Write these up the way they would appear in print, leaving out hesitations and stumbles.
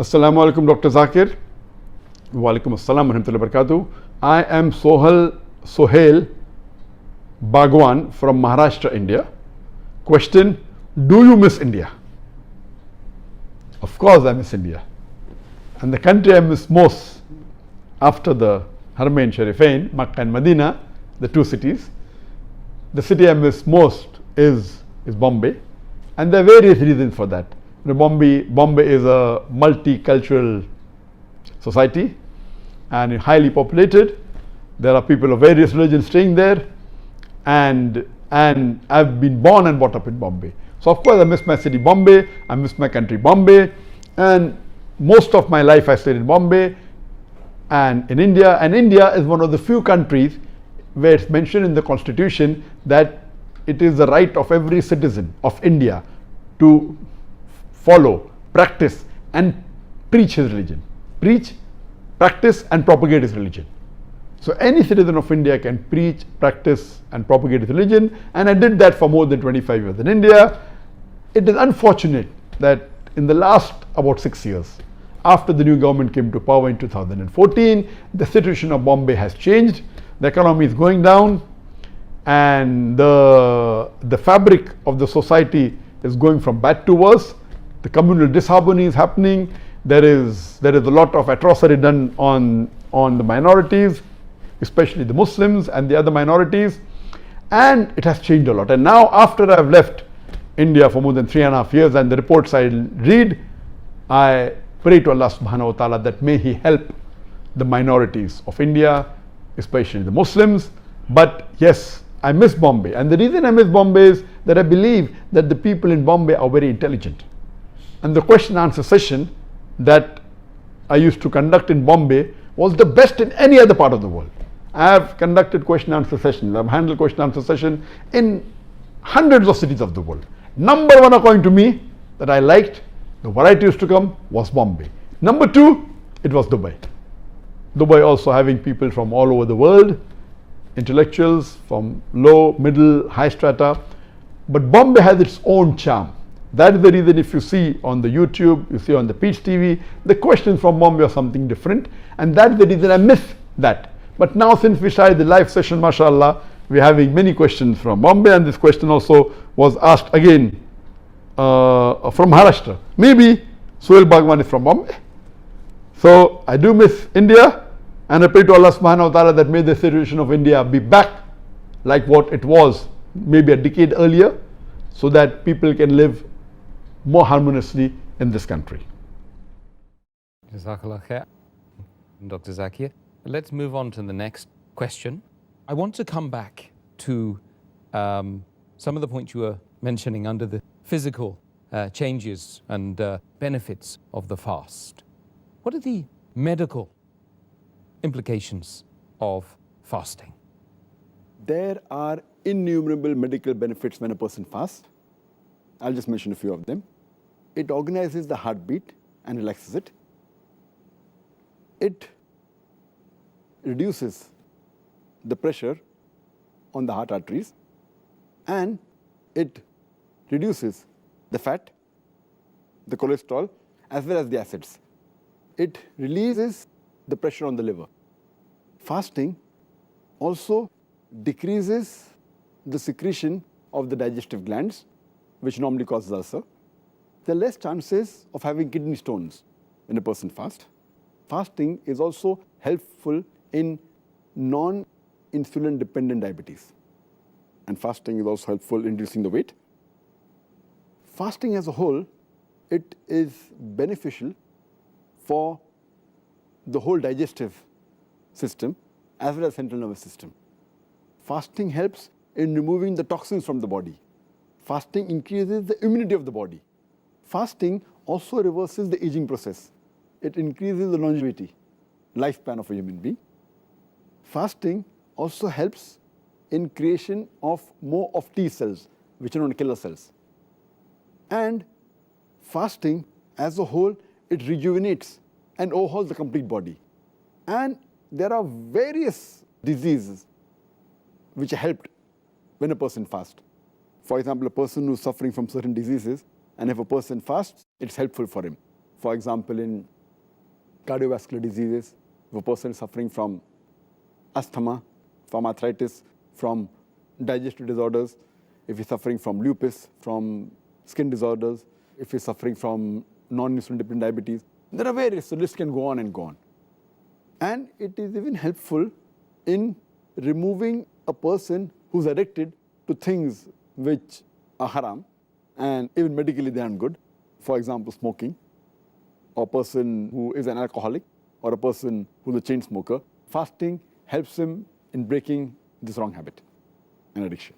Assalamu alaikum, Dr. Zakir. Wa alaikum assalam wa rahmatullahi wa barakatuh. I am Sohail Bhagwan from Maharashtra, India. Question: do you miss India? Of course I miss India. And the country I miss most after the Haramain Sharifain, Makkah and Medina, the two cities, the city I miss most is Bombay. And there are various reasons for that. Bombay is a multicultural society and highly populated. There are people of various religions staying there, and I've been born and brought up in Bombay. So of course I miss my city Bombay, I miss my country Bombay, and most of my life I stayed in Bombay and in India. And India is one of the few countries where it's mentioned in the constitution that it is the right of every citizen of India to follow, practice and preach his religion. Preach, practice and propagate his religion. So any citizen of India can preach, practice and propagate his religion, and I did that for more than 25 years in India. It is unfortunate that in the last about 6 years, after the new government came to power in 2014, the situation of Bombay has changed. The economy is going down and the fabric of the society is going from bad to worse. The communal disharmony is happening. There is a lot of atrocity done on the minorities, especially the Muslims and the other minorities, and it has changed a lot. And now after I've left India for more than 3.5 years and the reports I read, I pray to Allah subhanahu wa ta'ala that may He help the minorities of India, especially the Muslims. But yes, I miss Bombay, and the reason I miss Bombay is that I believe that the people in Bombay are very intelligent. And the question answer session that I used to conduct in Bombay was the best in any other part of the world. I have conducted question answer sessions, I've handled question answer session in hundreds of cities of the world. Number one according to me that I liked, the variety used to come, was Bombay. Number two, it was Dubai. Dubai also having people from all over the world, intellectuals from low, middle, high strata. But Bombay has its own charm. That is the reason if you see on the YouTube, you see on the PeaceTV, the questions from Bombay are something different, and that is the reason I miss that. But now since we started the live session, mashallah, we are having many questions from Bombay, and this question also was asked again from Maharashtra. Maybe Sohail Bhagwan is from Bombay. So I do miss India, and I pray to Allah subhanahu wa ta'ala that may the situation of India be back like what it was maybe a decade earlier, so that people can live more harmoniously in this country. Jazakallah khair, Dr. Zakir. Let's move on to the next question. I want to come back to some of the points you were mentioning under the physical changes and benefits of the fast. What are the medical implications of fasting? There are innumerable medical benefits when a person fasts. I'll just mention a few of them. It organizes the heartbeat and relaxes it. It reduces the pressure on the heart arteries, and it reduces the fat, the cholesterol, as well as the acids. It releases the pressure on the liver. Fasting also decreases the secretion of the digestive glands, which normally causes ulcer. There are less chances of having kidney stones when a person fasts. Fasting is also helpful in non-insulin dependent diabetes. And fasting is also helpful in reducing the weight. Fasting as a whole, it is beneficial for the whole digestive system as well as central nervous system. Fasting helps in removing the toxins from the body. Fasting increases the immunity of the body. Fasting also reverses the aging process. It increases the longevity, lifespan of a human being. Fasting also helps in creation of more of T cells, which are known as killer cells. And fasting as a whole, it rejuvenates and overhauls the complete body. And there are various diseases which are helped when a person fasts. For example, a person who is suffering from certain diseases, and if a person fasts, it's helpful for him. For example, in cardiovascular diseases, if a person is suffering from asthma, from arthritis, from digestive disorders, if he's suffering from lupus, from skin disorders, if he's suffering from non-insulin dependent diabetes, there are various, the list can go on and go on. And it is even helpful in removing a person who's addicted to things which are haram, and even medically they aren't good. For example, smoking, or a person who is an alcoholic, or a person who's a chain smoker. Fasting helps him in breaking this wrong habit and addiction.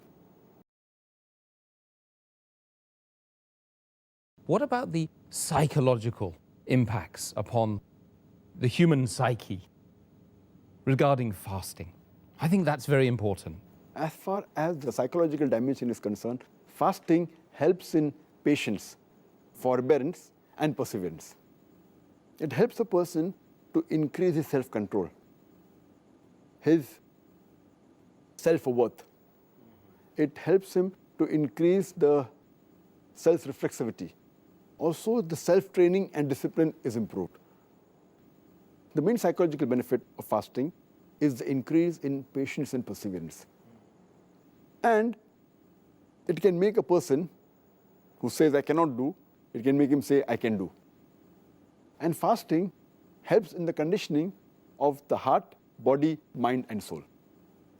What about the psychological impacts upon the human psyche regarding fasting? I think that's very important. As far as the psychological dimension is concerned, fasting helps in patience, forbearance, and perseverance. It helps a person to increase his self-control, his self-worth. It helps him to increase the self-reflexivity. Also, the self-training and discipline is improved. The main psychological benefit of fasting is the increase in patience and perseverance. And it can make a person who says, I cannot do, it can make him say, I can do. And fasting helps in the conditioning of the heart, body, mind, and soul.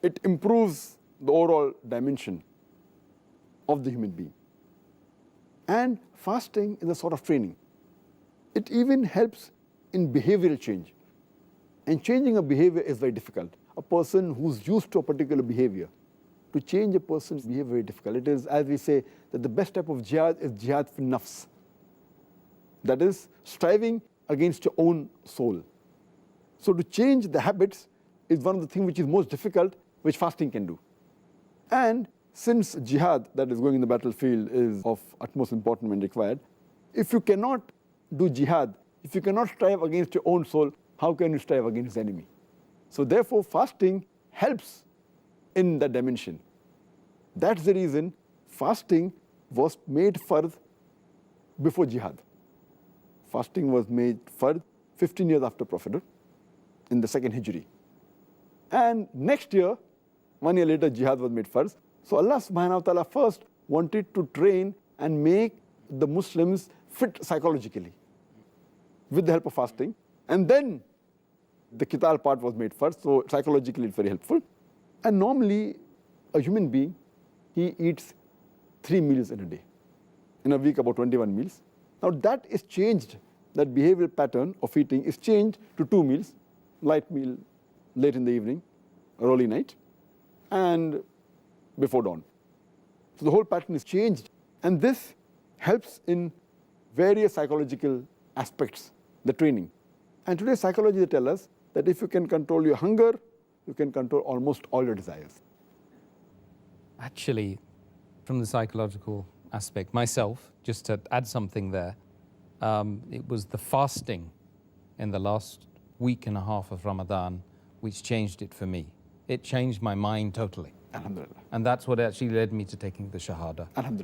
It improves the overall dimension of the human being. And fasting is a sort of training. It even helps in behavioral change. And changing a behavior is very difficult. A person who's used to a particular behavior, to change a person's behavior is very difficult. It is, as we say, that the best type of jihad is jihad fil nafs. That is, striving against your own soul. So to change the habits is one of the things which is most difficult, which fasting can do. And since jihad, that is going in the battlefield, is of utmost importance and required, if you cannot do jihad, if you cannot strive against your own soul, how can you strive against the enemy? So therefore, fasting helps in that dimension. That's the reason fasting was made fard before jihad. Fasting was made fard 15 years after Prophethood, in the 2nd Hijri. And next year, 1 year later, jihad was made fard. So Allah subhanahu wa ta'ala first wanted to train and make the Muslims fit psychologically with the help of fasting. And then the qital part was made first, so psychologically it's very helpful. And normally, a human being, he eats 3 meals in a day. In a week, about 21 meals. Now that is changed, that behavioral pattern of eating is changed to 2 meals, light meal late in the evening, early night, and before dawn. So the whole pattern is changed, and this helps in various psychological aspects, the training. And today psychology they tell us that if you can control your hunger, you can control almost all your desires. Actually, from the psychological aspect, myself, just to add something there, it was the fasting in the last week and a half of Ramadan which changed it for me. It changed my mind totally. Alhamdulillah. And that's what actually led me to taking the Shahada. Alhamdulillah.